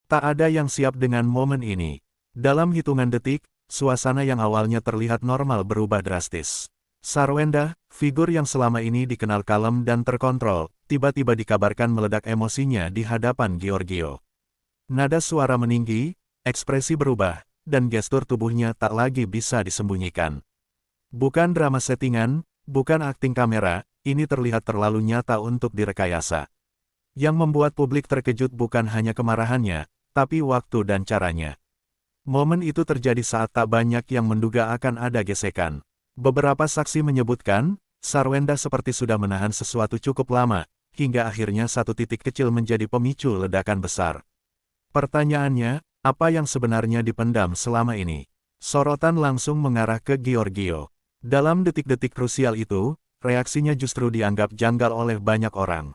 Tak ada yang siap dengan momen ini. Dalam hitungan detik, suasana yang awalnya terlihat normal berubah drastis. Sarwenda, figur yang selama ini dikenal kalem dan terkontrol, tiba-tiba dikabarkan meledak emosinya di hadapan Giorgio. Nada suara meninggi, ekspresi berubah, dan gestur tubuhnya tak lagi bisa disembunyikan. Bukan drama settingan, bukan akting kamera, ini terlihat terlalu nyata untuk direkayasa. Yang membuat publik terkejut bukan hanya kemarahannya, tapi waktu dan caranya. Momen itu terjadi saat tak banyak yang menduga akan ada gesekan. Beberapa saksi menyebutkan, Sarwenda seperti sudah menahan sesuatu cukup lama, hingga akhirnya satu titik kecil menjadi pemicu ledakan besar. Pertanyaannya, apa yang sebenarnya dipendam selama ini? Sorotan langsung mengarah ke Giorgio. Dalam detik-detik krusial itu, reaksinya justru dianggap janggal oleh banyak orang.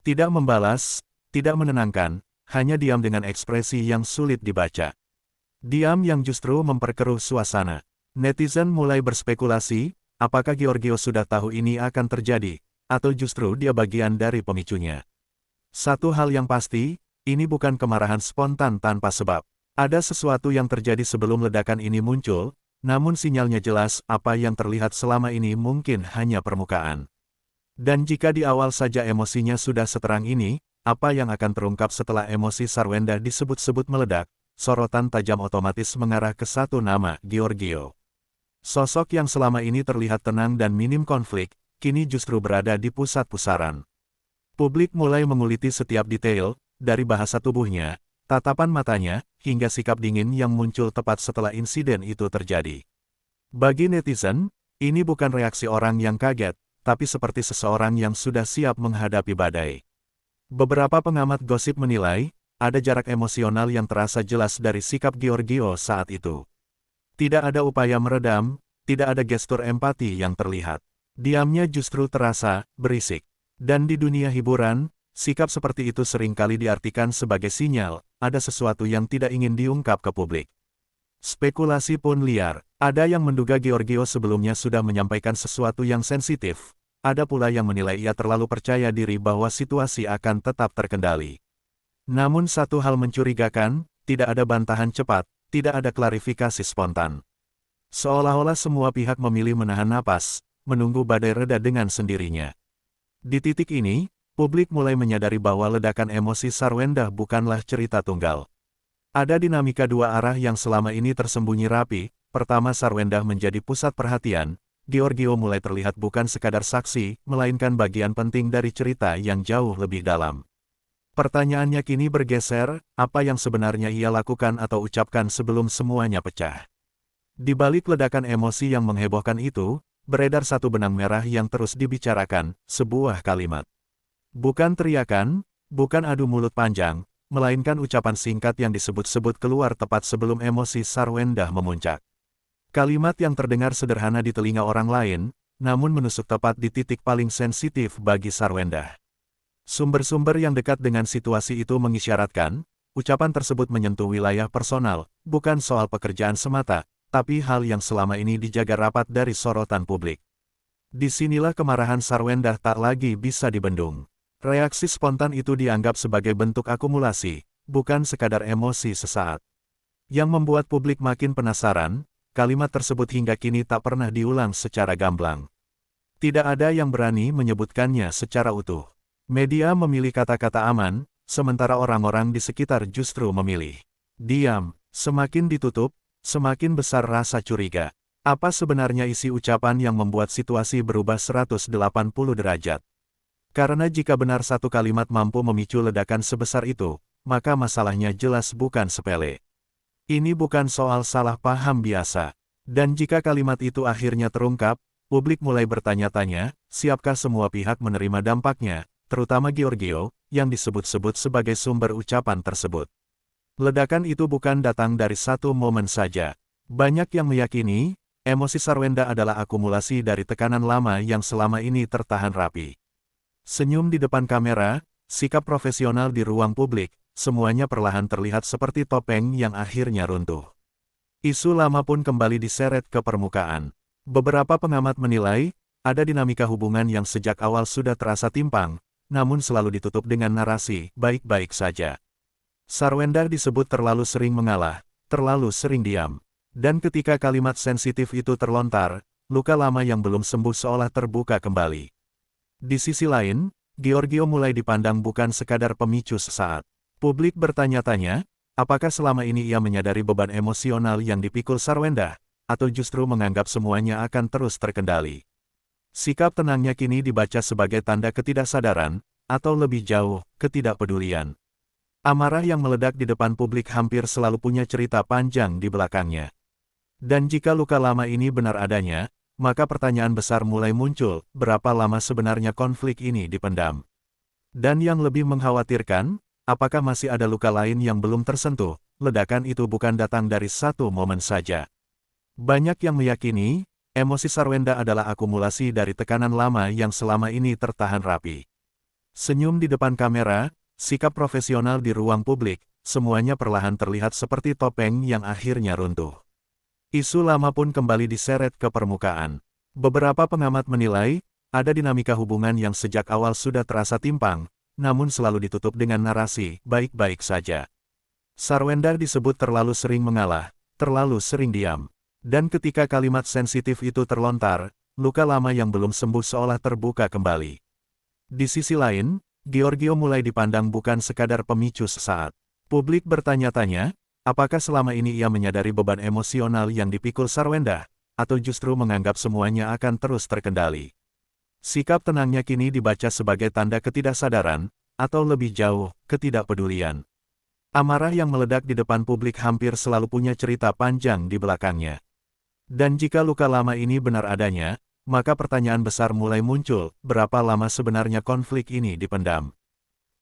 Tidak membalas, tidak menenangkan, hanya diam dengan ekspresi yang sulit dibaca. Diam yang justru memperkeruh suasana. Netizen mulai berspekulasi, apakah Giorgio sudah tahu ini akan terjadi, atau justru dia bagian dari pemicunya. Satu hal yang pasti, ini bukan kemarahan spontan tanpa sebab. Ada sesuatu yang terjadi sebelum ledakan ini muncul, namun sinyalnya jelas apa yang terlihat selama ini mungkin hanya permukaan. Dan jika di awal saja emosinya sudah seterang ini, apa yang akan terungkap setelah emosi Sarwenda disebut-sebut meledak? Sorotan tajam otomatis mengarah ke satu nama, Giorgio. Sosok yang selama ini terlihat tenang dan minim konflik, kini justru berada di pusat pusaran. Publik mulai menguliti setiap detail, dari bahasa tubuhnya, tatapan matanya, hingga sikap dingin yang muncul tepat setelah insiden itu terjadi. Bagi netizen, ini bukan reaksi orang yang kaget, tapi seperti seseorang yang sudah siap menghadapi badai. Beberapa pengamat gosip menilai, ada jarak emosional yang terasa jelas dari sikap Giorgio saat itu. Tidak ada upaya meredam, tidak ada gestur empati yang terlihat. Diamnya justru terasa berisik. Dan di dunia hiburan, sikap seperti itu seringkali diartikan sebagai sinyal, ada sesuatu yang tidak ingin diungkap ke publik. Spekulasi pun liar. Ada yang menduga Giorgio sebelumnya sudah menyampaikan sesuatu yang sensitif. Ada pula yang menilai ia terlalu percaya diri bahwa situasi akan tetap terkendali. Namun satu hal mencurigakan, tidak ada bantahan cepat, tidak ada klarifikasi spontan. Seolah-olah semua pihak memilih menahan napas, menunggu badai reda dengan sendirinya. Di titik ini, publik mulai menyadari bahwa ledakan emosi Sarwenda bukanlah cerita tunggal. Ada dinamika dua arah yang selama ini tersembunyi rapi. Pertama, Sarwenda menjadi pusat perhatian. Giorgio mulai terlihat bukan sekadar saksi, melainkan bagian penting dari cerita yang jauh lebih dalam. Pertanyaannya kini bergeser, apa yang sebenarnya ia lakukan atau ucapkan sebelum semuanya pecah. Di balik ledakan emosi yang menghebohkan itu, beredar satu benang merah yang terus dibicarakan, sebuah kalimat. Bukan teriakan, bukan adu mulut panjang, melainkan ucapan singkat yang disebut-sebut keluar tepat sebelum emosi Sarwenda memuncak. Kalimat yang terdengar sederhana di telinga orang lain, namun menusuk tepat di titik paling sensitif bagi Sarwenda. Sumber-sumber yang dekat dengan situasi itu mengisyaratkan, ucapan tersebut menyentuh wilayah personal, bukan soal pekerjaan semata, tapi hal yang selama ini dijaga rapat dari sorotan publik. Disinilah kemarahan Sarwenda tak lagi bisa dibendung. Reaksi spontan itu dianggap sebagai bentuk akumulasi, bukan sekadar emosi sesaat. Yang membuat publik makin penasaran, kalimat tersebut hingga kini tak pernah diulang secara gamblang. Tidak ada yang berani menyebutkannya secara utuh. Media memilih kata-kata aman, sementara orang-orang di sekitar justru memilih diam. Semakin ditutup, semakin besar rasa curiga. Apa sebenarnya isi ucapan yang membuat situasi berubah 180 derajat? Karena jika benar satu kalimat mampu memicu ledakan sebesar itu, maka masalahnya jelas bukan sepele. Ini bukan soal salah paham biasa. Dan jika kalimat itu akhirnya terungkap, publik mulai bertanya-tanya, siapkah semua pihak menerima dampaknya, terutama Giorgio, yang disebut-sebut sebagai sumber ucapan tersebut. Ledakan itu bukan datang dari satu momen saja. Banyak yang meyakini, emosi Sarwenda adalah akumulasi dari tekanan lama yang selama ini tertahan rapi. Senyum di depan kamera, sikap profesional di ruang publik, semuanya perlahan terlihat seperti topeng yang akhirnya runtuh. Isu lama pun kembali diseret ke permukaan. Beberapa pengamat menilai, ada dinamika hubungan yang sejak awal sudah terasa timpang, namun selalu ditutup dengan narasi, baik-baik saja. Sarwenda disebut terlalu sering mengalah, terlalu sering diam. Dan ketika kalimat sensitif itu terlontar, luka lama yang belum sembuh seolah terbuka kembali. Di sisi lain, Giorgio mulai dipandang bukan sekadar pemicu sesaat. Publik bertanya-tanya, apakah selama ini ia menyadari beban emosional yang dipikul Sarwenda, atau justru menganggap semuanya akan terus terkendali. Sikap tenangnya kini dibaca sebagai tanda ketidaksadaran, atau lebih jauh, ketidakpedulian. Amarah yang meledak di depan publik hampir selalu punya cerita panjang di belakangnya. Dan jika luka lama ini benar adanya, maka pertanyaan besar mulai muncul, berapa lama sebenarnya konflik ini dipendam? Dan yang lebih mengkhawatirkan, apakah masih ada luka lain yang belum tersentuh? Ledakan itu bukan datang dari satu momen saja. Banyak yang meyakini, emosi Sarwenda adalah akumulasi dari tekanan lama yang selama ini tertahan rapi. Senyum di depan kamera, sikap profesional di ruang publik, semuanya perlahan terlihat seperti topeng yang akhirnya runtuh. Isu lama pun kembali diseret ke permukaan. Beberapa pengamat menilai, ada dinamika hubungan yang sejak awal sudah terasa timpang, namun selalu ditutup dengan narasi, baik-baik saja. Sarwenda disebut terlalu sering mengalah, terlalu sering diam. Dan ketika kalimat sensitif itu terlontar, luka lama yang belum sembuh seolah terbuka kembali. Di sisi lain, Giorgio mulai dipandang bukan sekadar pemicu sesaat. Publik bertanya-tanya, apakah selama ini ia menyadari beban emosional yang dipikul Sarwenda, atau justru menganggap semuanya akan terus terkendali? Sikap tenangnya kini dibaca sebagai tanda ketidaksadaran, atau lebih jauh, ketidakpedulian. Amarah yang meledak di depan publik hampir selalu punya cerita panjang di belakangnya. Dan jika luka lama ini benar adanya, maka pertanyaan besar mulai muncul, berapa lama sebenarnya konflik ini dipendam?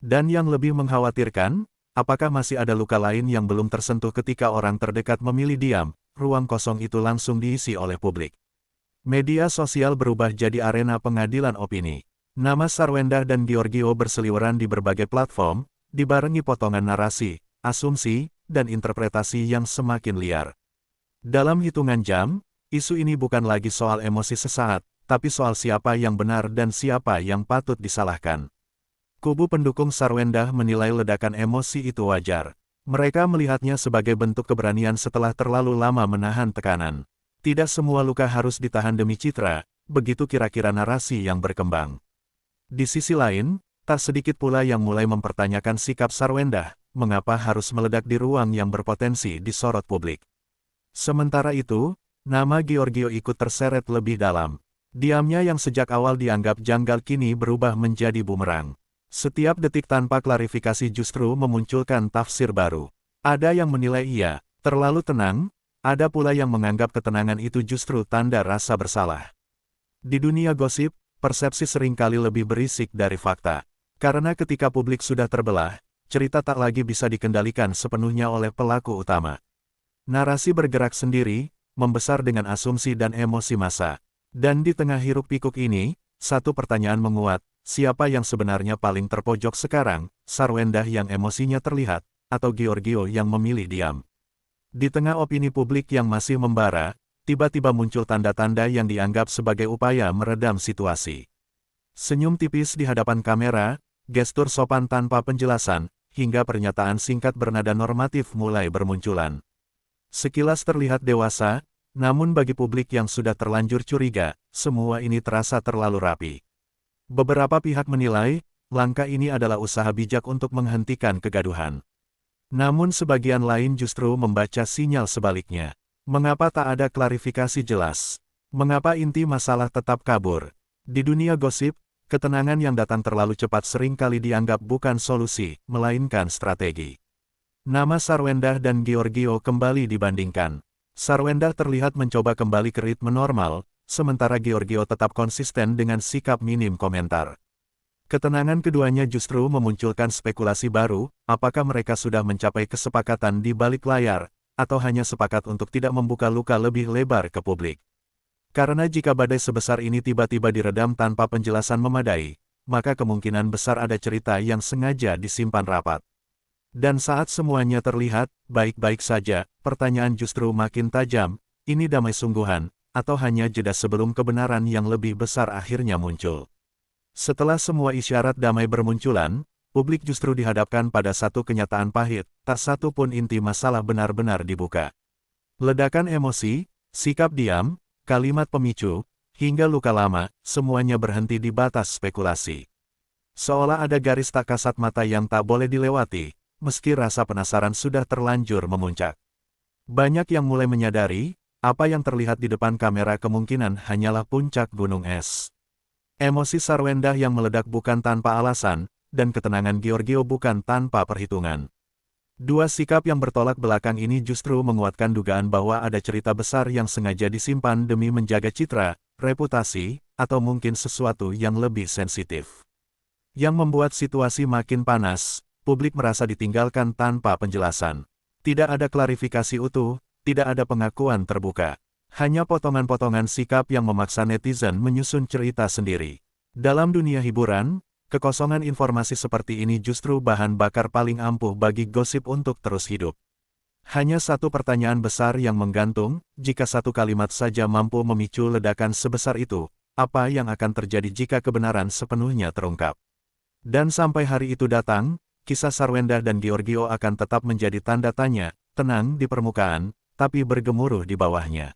Dan yang lebih mengkhawatirkan, apakah masih ada luka lain yang belum tersentuh ketika orang terdekat memilih diam, ruang kosong itu langsung diisi oleh publik. Media sosial berubah jadi arena pengadilan opini. Nama Sarwenda dan Giorgio berseliweran di berbagai platform, dibarengi potongan narasi, asumsi, dan interpretasi yang semakin liar. Dalam hitungan jam, isu ini bukan lagi soal emosi sesaat, tapi soal siapa yang benar dan siapa yang patut disalahkan. Kubu pendukung Sarwenda menilai ledakan emosi itu wajar. Mereka melihatnya sebagai bentuk keberanian setelah terlalu lama menahan tekanan. Tidak semua luka harus ditahan demi citra, begitu kira-kira narasi yang berkembang. Di sisi lain, tak sedikit pula yang mulai mempertanyakan sikap Sarwenda, mengapa harus meledak di ruang yang berpotensi disorot publik. Sementara itu, nama Giorgio ikut terseret lebih dalam. Diamnya yang sejak awal dianggap janggal kini berubah menjadi bumerang. Setiap detik tanpa klarifikasi justru memunculkan tafsir baru. Ada yang menilai ia terlalu tenang, ada pula yang menganggap ketenangan itu justru tanda rasa bersalah. Di dunia gosip, persepsi seringkali lebih berisik dari fakta. Karena ketika publik sudah terbelah, cerita tak lagi bisa dikendalikan sepenuhnya oleh pelaku utama. Narasi bergerak sendiri, membesar dengan asumsi dan emosi massa. Dan di tengah hiruk-pikuk ini, satu pertanyaan menguat. Siapa yang sebenarnya paling terpojok sekarang, Sarwenda yang emosinya terlihat, atau Giorgio yang memilih diam? Di tengah opini publik yang masih membara, tiba-tiba muncul tanda-tanda yang dianggap sebagai upaya meredam situasi. Senyum tipis di hadapan kamera, gestur sopan tanpa penjelasan, hingga pernyataan singkat bernada normatif mulai bermunculan. Sekilas terlihat dewasa, namun bagi publik yang sudah terlanjur curiga, semua ini terasa terlalu rapi. Beberapa pihak menilai, langkah ini adalah usaha bijak untuk menghentikan kegaduhan. Namun sebagian lain justru membaca sinyal sebaliknya. Mengapa tak ada klarifikasi jelas? Mengapa inti masalah tetap kabur? Di dunia gosip, ketenangan yang datang terlalu cepat seringkali dianggap bukan solusi, melainkan strategi. Nama Sarwenda dan Giorgio kembali dibandingkan. Sarwenda terlihat mencoba kembali ke ritme normal, sementara Giorgio tetap konsisten dengan sikap minim komentar. Ketenangan keduanya justru memunculkan spekulasi baru, apakah mereka sudah mencapai kesepakatan di balik layar, atau hanya sepakat untuk tidak membuka luka lebih lebar ke publik. Karena jika badai sebesar ini tiba-tiba diredam tanpa penjelasan memadai, maka kemungkinan besar ada cerita yang sengaja disimpan rapat. Dan saat semuanya terlihat baik-baik saja, pertanyaan justru makin tajam, ini damai sungguhan, atau hanya jeda sebelum kebenaran yang lebih besar akhirnya muncul. Setelah semua isyarat damai bermunculan, publik justru dihadapkan pada satu kenyataan pahit, tak satu pun inti masalah benar-benar dibuka. Ledakan emosi, sikap diam, kalimat pemicu, hingga luka lama, semuanya berhenti di batas spekulasi. Seolah ada garis tak kasat mata yang tak boleh dilewati, meski rasa penasaran sudah terlanjur memuncak. Banyak yang mulai menyadari, apa yang terlihat di depan kamera kemungkinan hanyalah puncak gunung es. Emosi Sarwendah yang meledak bukan tanpa alasan, dan ketenangan Giorgio bukan tanpa perhitungan. Dua sikap yang bertolak belakang ini justru menguatkan dugaan bahwa ada cerita besar yang sengaja disimpan demi menjaga citra, reputasi, atau mungkin sesuatu yang lebih sensitif. Yang membuat situasi makin panas, publik merasa ditinggalkan tanpa penjelasan. Tidak ada klarifikasi utuh, tidak ada pengakuan terbuka. Hanya potongan-potongan sikap yang memaksa netizen menyusun cerita sendiri. Dalam dunia hiburan, kekosongan informasi seperti ini justru bahan bakar paling ampuh bagi gosip untuk terus hidup. Hanya satu pertanyaan besar yang menggantung, jika satu kalimat saja mampu memicu ledakan sebesar itu, apa yang akan terjadi jika kebenaran sepenuhnya terungkap? Dan sampai hari itu datang, kisah Sarwendah dan Giorgio akan tetap menjadi tanda tanya, tenang di permukaan, tapi bergemuruh di bawahnya.